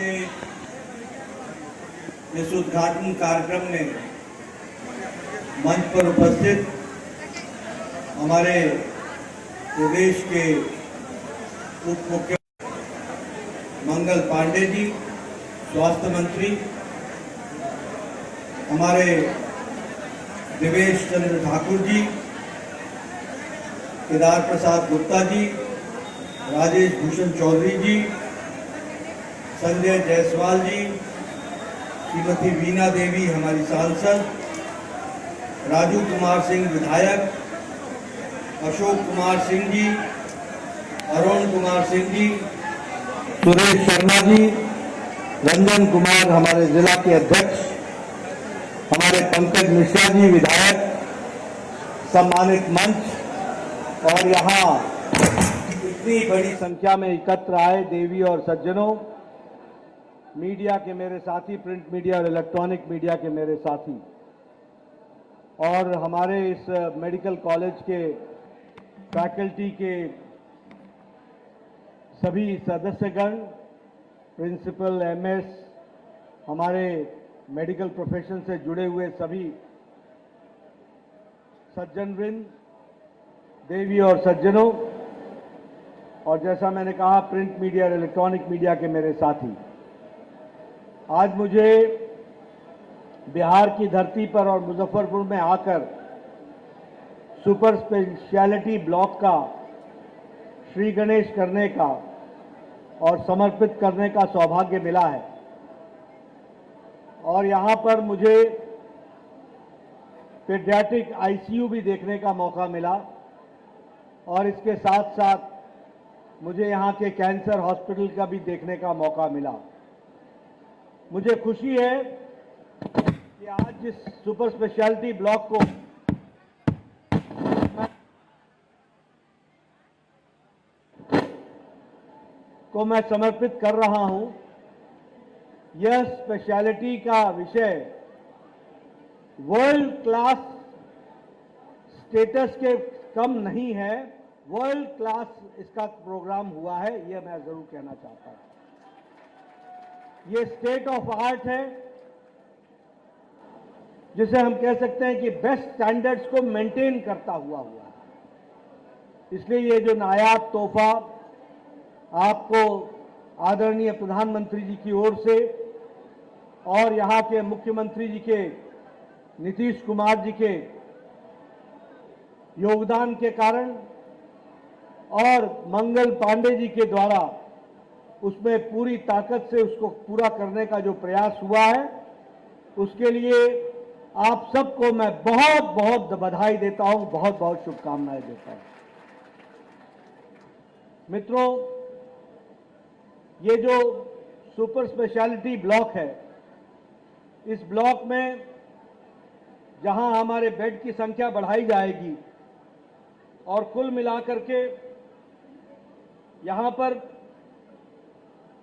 के इस उद्घाटन कार्यक्रम में मंच पर उपस्थित हमारे प्रदेश के उप मुख्यमंत्री मंगल पांडे जी, स्वास्थ्य मंत्री हमारे देवेश चंद्र ठाकुर जी, केदार प्रसाद गुप्ता जी, राजेश भूषण चौधरी जी, संजय जायसवाल जी, श्रीमती वीना देवी हमारी सांसद, राजू कुमार सिंह विधायक, अशोक कुमार सिंह जी, अरुण कुमार सिंह जी, सुरेश शर्मा जी, रंजन कुमार हमारे जिला के अध्यक्ष, हमारे पंकज मिश्रा जी विधायक, सम्मानित मंच और यहाँ इतनी बड़ी संख्या में एकत्र आए देवी और सज्जनों, मीडिया के मेरे साथी, प्रिंट मीडिया और इलेक्ट्रॉनिक मीडिया के मेरे साथी और हमारे इस मेडिकल कॉलेज के फैकल्टी के सभी सदस्यगण, प्रिंसिपल, एमएस, हमारे मेडिकल प्रोफेशन से जुड़े हुए सभी सज्जनवृंद, देवी और सज्जनों और जैसा मैंने कहा प्रिंट मीडिया और इलेक्ट्रॉनिक मीडिया के मेरे साथी, आज मुझे बिहार की धरती पर और मुजफ्फरपुर में आकर सुपर स्पेशलिटी ब्लॉक का श्री गणेश करने का और समर्पित करने का सौभाग्य मिला है और यहाँ पर मुझे पीडियाट्रिक आईसीयू भी देखने का मौका मिला और इसके साथ साथ मुझे यहाँ के कैंसर हॉस्पिटल का भी देखने का मौका मिला। मुझे खुशी है कि आज जिस सुपर स्पेशलिटी ब्लॉक को मैं समर्पित कर रहा हूं, यह स्पेशलिटी का विषय वर्ल्ड क्लास स्टेटस के कम नहीं है, वर्ल्ड क्लास इसका प्रोग्राम हुआ है, यह मैं जरूर कहना चाहता हूं। यह स्टेट ऑफ आर्ट है, जिसे हम कह सकते हैं कि बेस्ट स्टैंडर्ड्स को मेंटेन करता हुआ है। इसलिए ये जो नायाब तोहफा आपको आदरणीय प्रधानमंत्री जी की ओर से और यहाँ के मुख्यमंत्री जी के नीतीश कुमार जी के योगदान के कारण और मंगल पांडे जी के द्वारा उसमें पूरी ताकत से उसको पूरा करने का जो प्रयास हुआ है, उसके लिए आप सबको मैं बहुत बहुत बधाई देता हूं, बहुत बहुत शुभकामनाएं देता हूं। मित्रों, ये जो सुपर स्पेशलिटी ब्लॉक है, इस ब्लॉक में जहां हमारे बेड की संख्या बढ़ाई जाएगी और कुल मिलाकर के यहां पर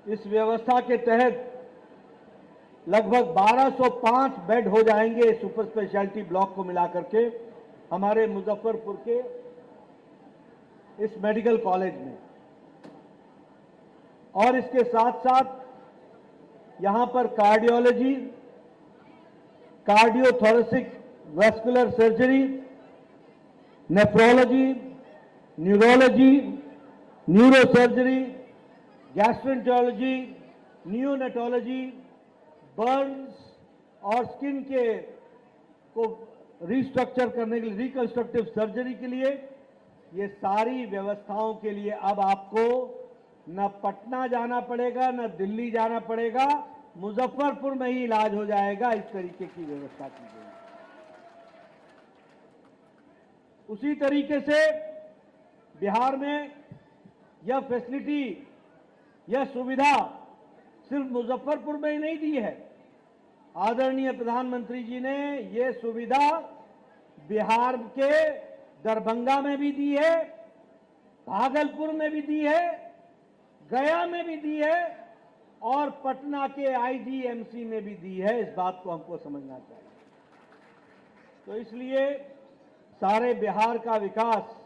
इस व्यवस्था के तहत लगभग 1205 बेड हो जाएंगे सुपर स्पेशलिटी ब्लॉक को मिलाकर के हमारे मुजफ्फरपुर के इस मेडिकल कॉलेज में। और इसके साथ साथ यहां पर cardiology, cardiothoracic vascular surgery, nephrology, neurology, neurosurgery, gastroenterology, neonatology, Burns और स्किन के को रिस्ट्रक्चर करने के लिए, रिकंस्ट्रक्टिव सर्जरी के लिए, ये सारी व्यवस्थाओं के लिए अब आपको न पटना जाना पड़ेगा, न दिल्ली जाना पड़ेगा, मुजफ्फरपुर में ही इलाज हो जाएगा। इस तरीके की व्यवस्था की गई। उसी तरीके से बिहार में यह फैसिलिटी, यह सुविधा सिर्फ मुजफ्फरपुर में ही नहीं दी है। आदरणीय प्रधानमंत्री जी ने यह सुविधा बिहार के दरभंगा में भी दी है, भागलपुर में भी दी है, गया में भी दी है और पटना के आईजीएमसी में भी दी है। इस बात को हमको समझना चाहिए। तो इसलिए सारे बिहार का विकास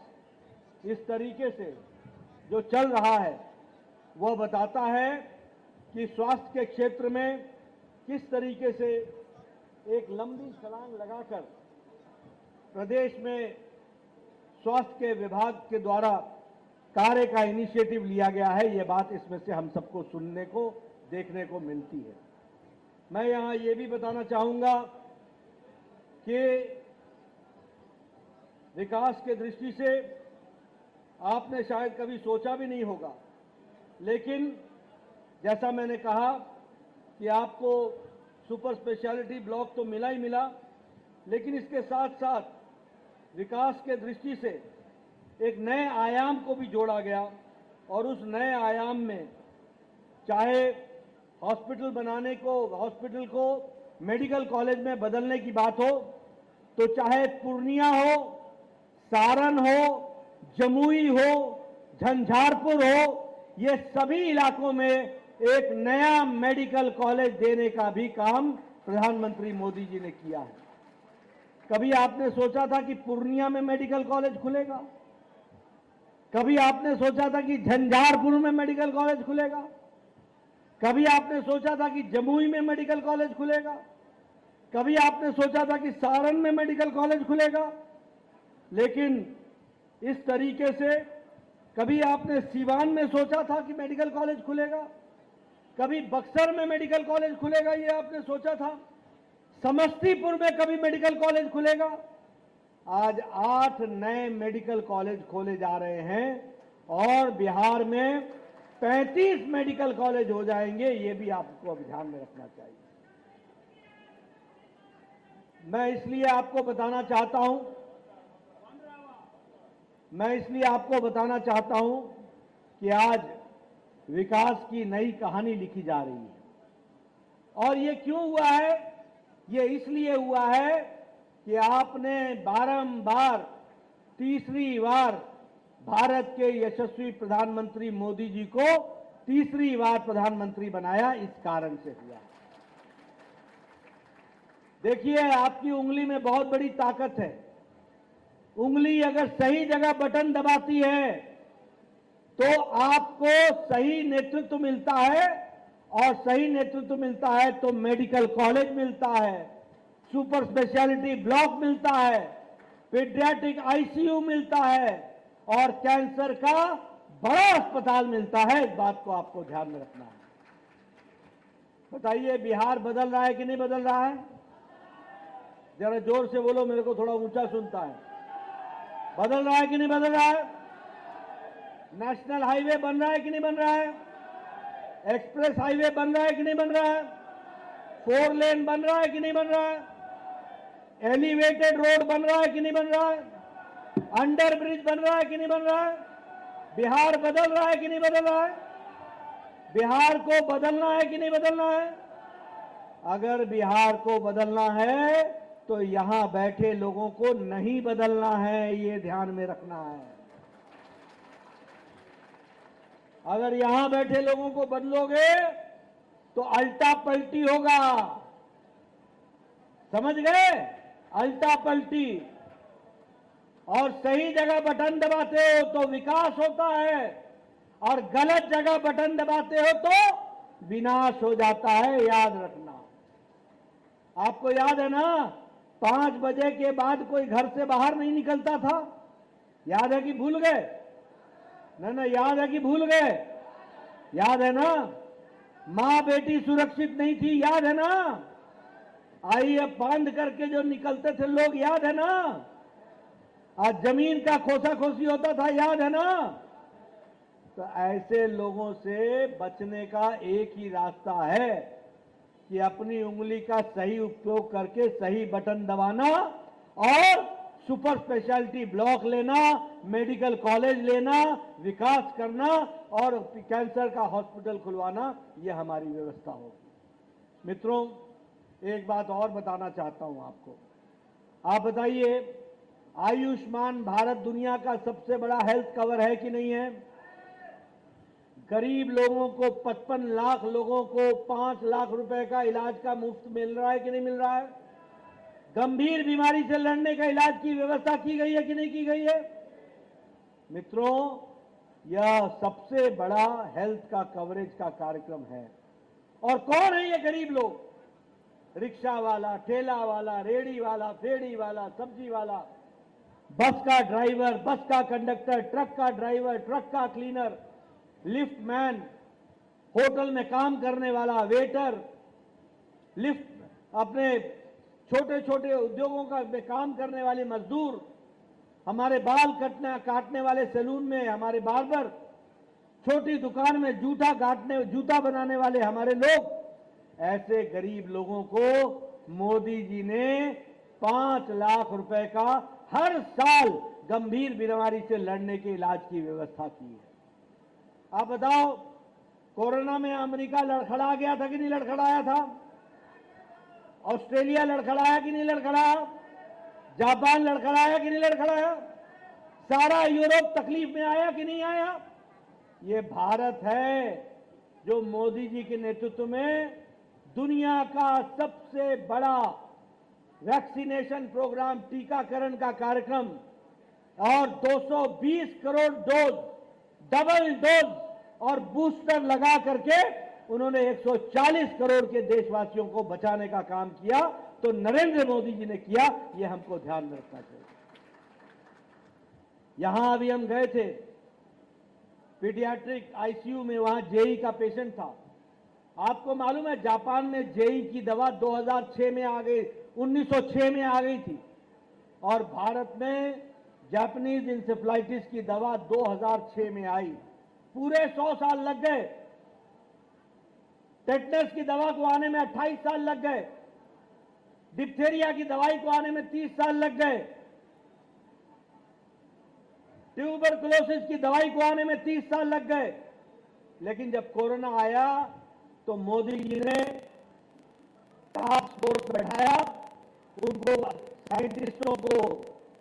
इस तरीके से जो चल रहा है, वह बताता है कि स्वास्थ्य के क्षेत्र में किस तरीके से एक लंबी छलांग लगाकर प्रदेश में स्वास्थ्य के विभाग के द्वारा कार्य का इनिशिएटिव लिया गया है। ये बात इसमें से हम सबको सुनने को, देखने को मिलती है। मैं यहां ये भी बताना चाहूंगा कि विकास के दृष्टि से आपने शायद कभी सोचा भी नहीं होगा, लेकिन जैसा मैंने कहा कि आपको सुपर स्पेशलिटी ब्लॉक तो मिला ही मिला, लेकिन इसके साथ साथ विकास के दृष्टि से एक नए आयाम को भी जोड़ा गया। और उस नए आयाम में चाहे हॉस्पिटल बनाने को, हॉस्पिटल को मेडिकल कॉलेज में बदलने की बात हो, तो चाहे पूर्णिया हो, सारण हो, जमुई हो, झंझारपुर हो, ये सभी इलाकों में एक नया मेडिकल कॉलेज देने का भी काम प्रधानमंत्री मोदी जी ने किया है। कभी आपने सोचा था कि पूर्णिया में मेडिकल कॉलेज खुलेगा? कभी आपने सोचा था कि झंझारपुर में मेडिकल कॉलेज खुलेगा? कभी आपने सोचा था कि जमुई में मेडिकल कॉलेज खुलेगा? कभी आपने सोचा था कि सारण में मेडिकल कॉलेज खुलेगा? लेकिन इस तरीके से कभी आपने सीवान में सोचा था कि मेडिकल कॉलेज खुलेगा? कभी बक्सर में मेडिकल कॉलेज खुलेगा ये आपने सोचा था? समस्तीपुर में कभी मेडिकल कॉलेज खुलेगा? आज 8 नए मेडिकल कॉलेज खोले जा रहे हैं और बिहार में 35 मेडिकल कॉलेज हो जाएंगे। ये भी आपको अब ध्यान में रखना चाहिए। मैं इसलिए आपको बताना चाहता हूं कि आज विकास की नई कहानी लिखी जा रही है। और ये क्यों हुआ है? ये इसलिए हुआ है कि आपने बारंबार तीसरी बार भारत के यशस्वी प्रधानमंत्री मोदी जी को तीसरी बार प्रधानमंत्री बनाया, इस कारण से हुआ। देखिए, आपकी उंगली में बहुत बड़ी ताकत है। उंगली अगर सही जगह बटन दबाती है तो आपको सही नेतृत्व मिलता है, और सही नेतृत्व मिलता है तो मेडिकल कॉलेज मिलता है, सुपर स्पेशलिटी ब्लॉक मिलता है, पीडियाट्रिक आईसीयू मिलता है और कैंसर का बड़ा अस्पताल मिलता है। इस बात को आपको ध्यान में रखना है। बताइए, बिहार बदल रहा है कि नहीं बदल रहा है? जरा जोर से बोलो, मेरे को थोड़ा ऊंचा सुनता है। बदल रहा है कि नहीं बदल रहा है? नेशनल हाईवे बन रहा है कि नहीं बन रहा है? एक्सप्रेस हाईवे बन रहा है कि नहीं बन रहा है? 4 लेन बन रहा है कि नहीं बन रहा है? एलिवेटेड रोड बन रहा है कि नहीं बन रहा है? अंडर ब्रिज बन रहा है कि नहीं बन रहा है? बिहार बदल रहा है कि नहीं बदल रहा है? बिहार को बदलना है कि नहीं बदलना है? अगर बिहार को बदलना है तो यहां बैठे लोगों को नहीं बदलना है, ये ध्यान में रखना है। अगर यहां बैठे लोगों को बदलोगे तो अल्टा पलटी होगा। समझ गए? अल्टा पलटी। और सही जगह बटन दबाते हो तो विकास होता है, और गलत जगह बटन दबाते हो तो विनाश हो जाता है। याद रखना। आपको याद है ना, 5 बजे के बाद कोई घर से बाहर नहीं निकलता था। याद है कि भूल गए? ना, याद है कि भूल गए? याद है ना? मां बेटी सुरक्षित नहीं थी, याद है ना? आइए बांध करके जो निकलते थे लोग, याद है ना? आज जमीन का खोसा खोसी होता था, याद है ना? तो ऐसे लोगों से बचने का एक ही रास्ता है कि अपनी उंगली का सही उपयोग करके सही बटन दबाना और सुपर स्पेशलिटी ब्लॉक लेना, मेडिकल कॉलेज लेना, विकास करना और कैंसर का हॉस्पिटल खुलवाना, यह हमारी व्यवस्था होगी। मित्रों, एक बात और बताना चाहता हूं आपको। आप बताइए, आयुष्मान भारत दुनिया का सबसे बड़ा हेल्थ कवर है कि नहीं है? गरीब लोगों को, 55 लाख लोगों को 5 लाख रुपए का इलाज का मुफ्त मिल रहा है कि नहीं मिल रहा है? गंभीर बीमारी से लड़ने का इलाज की व्यवस्था की गई है कि नहीं की गई है? मित्रों, यह सबसे बड़ा हेल्थ का कवरेज का कार्यक्रम है। और कौन है ये गरीब लोग? रिक्शा वाला, ठेला वाला, रेड़ी वाला, फेड़ी वाला, सब्जी वाला, बस का ड्राइवर, बस का कंडक्टर, ट्रक का ड्राइवर, ट्रक का क्लीनर, लिफ्ट मैन, होटल में काम करने वाला वेटर, लिफ्ट अपने छोटे छोटे उद्योगों का में काम करने वाले मजदूर, हमारे बाल काटने वाले सैलून में हमारे बार्बर, छोटी दुकान में जूता बनाने वाले हमारे लोग, ऐसे गरीब लोगों को मोदी जी ने 5 लाख रुपए का हर साल गंभीर बीमारी से लड़ने के इलाज की व्यवस्था की है। आप बताओ, कोरोना में अमेरिका लड़खड़ा गया था कि नहीं लड़खड़ाया था? ऑस्ट्रेलिया लड़खड़ाया कि नहीं लड़खड़ाया? जापान लड़खड़ाया कि नहीं लड़खड़ाया? सारा यूरोप तकलीफ में आया कि नहीं आया? ये भारत है जो मोदी जी के नेतृत्व में दुनिया का सबसे बड़ा वैक्सीनेशन प्रोग्राम, टीकाकरण का कार्यक्रम और 220 करोड़ डोज, डबल डोज और बूस्टर लगा करके उन्होंने 140 करोड़ के देशवासियों को बचाने का काम किया। तो नरेंद्र मोदी जी ने किया, ये हमको ध्यान में रखना चाहिए। यहां अभी हम गए थे पीडियाट्रिक आईसीयू में, वहां जेई का पेशेंट था। आपको मालूम है जापान में जेई की दवा 2006 में आ गई, 1906 में आ गई थी, और भारत में जापानीज इंसेफ्लाइटिस की दवा 2006 में आई। पूरे 100 साल लग गए। टेटनस की दवा को आने में 28 साल लग गए। डिप्थेरिया की दवाई को आने में 30 साल लग गए। ट्यूबरकुलोसिस की दवाई को आने में 30 साल लग गए। लेकिन जब कोरोना आया तो मोदी जी ने टास्क फोर्स बैठाया, उनको, साइंटिस्टों को,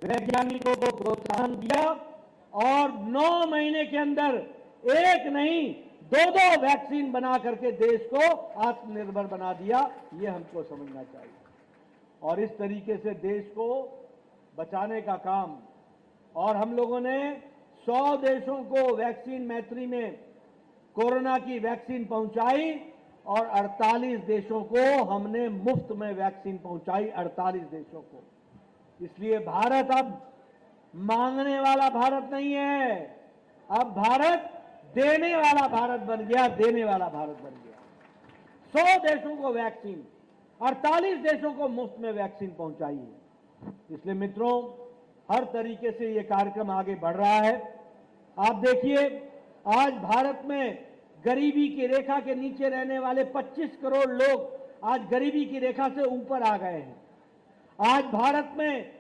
वैज्ञानिकों को प्रोत्साहन दिया और 9 महीने के अंदर एक नहीं 2 वैक्सीन बना करके देश को आत्मनिर्भर बना दिया। ये हमको समझना चाहिए। और इस तरीके से देश को बचाने का काम, और हम लोगों ने 100 देशों को वैक्सीन मैत्री में कोरोना की वैक्सीन पहुंचाई और 48 देशों को हमने मुफ्त में वैक्सीन पहुंचाई, 48 देशों को। इसलिए भारत अब मांगने वाला भारत नहीं है, अब भारत देने वाला भारत बन गया, देने वाला भारत बन गया। 100 देशों को वैक्सीन, 48 देशों को मुफ्त में वैक्सीन पहुंचाई है। इसलिए मित्रों, हर तरीके से ये कार्यक्रम आगे बढ़ रहा है। आप देखिए, आज भारत में गरीबी की रेखा के नीचे रहने वाले 25 करोड़ लोग आज गरीबी की रेखा से ऊपर आ गए हैं। आज भारत में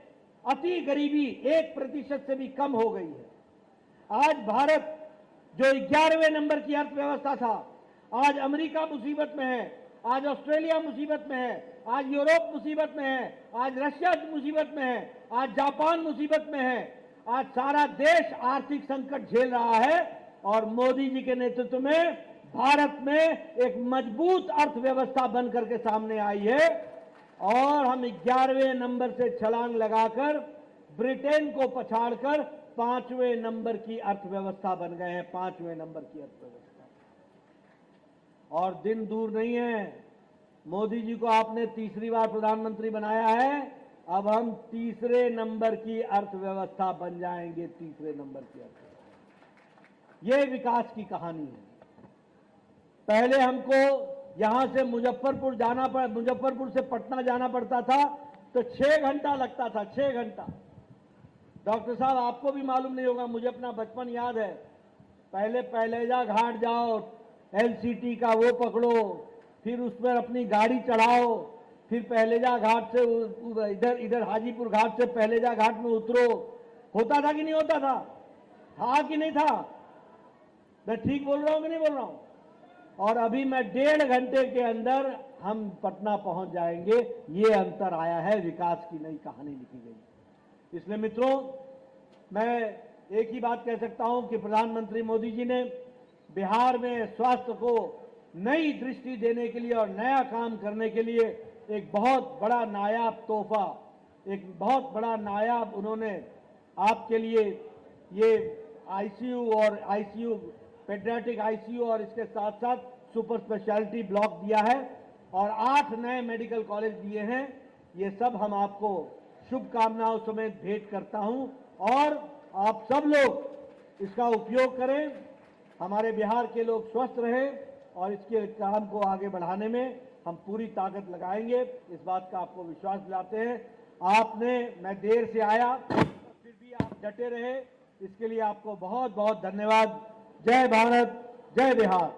अति गरीबी 1% से भी कम हो गई है। आज भारत जो 11वें नंबर की अर्थव्यवस्था था, आज अमेरिका मुसीबत में है, आज ऑस्ट्रेलिया मुसीबत में है, आज यूरोप मुसीबत में है, आज रशिया मुसीबत में है, आज जापान मुसीबत में है। आज सारा देश आर्थिक संकट झेल रहा है और मोदी जी के नेतृत्व में भारत में एक मजबूत अर्थव्यवस्था बन करके सामने आई है और हम 11वें नंबर से छलांग लगाकर ब्रिटेन को पछाड़कर 5वें नंबर की अर्थव्यवस्था बन गए हैं, 5वें नंबर की अर्थव्यवस्था। और दिन दूर नहीं है, मोदी जी को आपने तीसरी बार प्रधानमंत्री बनाया है, अब हम तीसरे नंबर की अर्थव्यवस्था बन जाएंगे, तीसरे नंबर की अर्थव्यवस्था। ये विकास की कहानी है। पहले हमको यहां से मुजफ्फरपुर से पटना जाना पड़ता था तो 6 घंटा लगता था, 6 घंटा। डॉक्टर साहब, आपको भी मालूम नहीं होगा, मुझे अपना बचपन याद है। पहले पहलेजा घाट जाओ, एलसीटी का वो पकड़ो, फिर उस पर अपनी गाड़ी चढ़ाओ, फिर पहलेजा घाट से इधर हाजीपुर घाट से पहलेजा घाट में उतरो। होता था कि नहीं होता था? था कि नहीं था? मैं ठीक बोल रहा हूं कि नहीं बोल रहा हूं? और अभी मैं 1.5 घंटे के अंदर हम पटना पहुंच जाएंगे। ये अंतर आया है, विकास की नई कहानी लिखी गई। इसलिए मित्रों, मैं एक ही बात कह सकता हूं कि प्रधानमंत्री मोदी जी ने बिहार में स्वास्थ्य को नई दृष्टि देने के लिए और नया काम करने के लिए एक बहुत बड़ा नायाब तोहफा, एक बहुत बड़ा नायाब उन्होंने आपके लिए ये आईसीयू, पेडियाट्रिक आईसीयू और इसके साथ साथ सुपर स्पेशलिटी ब्लॉक दिया है और 8 नए मेडिकल कॉलेज दिए हैं। ये सब हम आपको शुभकामनाओं समेत भेंट करता हूं और आप सब लोग इसका उपयोग करें। हमारे बिहार के लोग स्वस्थ रहें और इसके काम को आगे बढ़ाने में हम पूरी ताकत लगाएंगे। इस बात का आपको विश्वास दिलाते हैं। मैं देर से आया, फिर भी आप डटे रहे, इसके लिए आपको बहुत बहुत धन्यवाद। जय भारत, जय बिहार।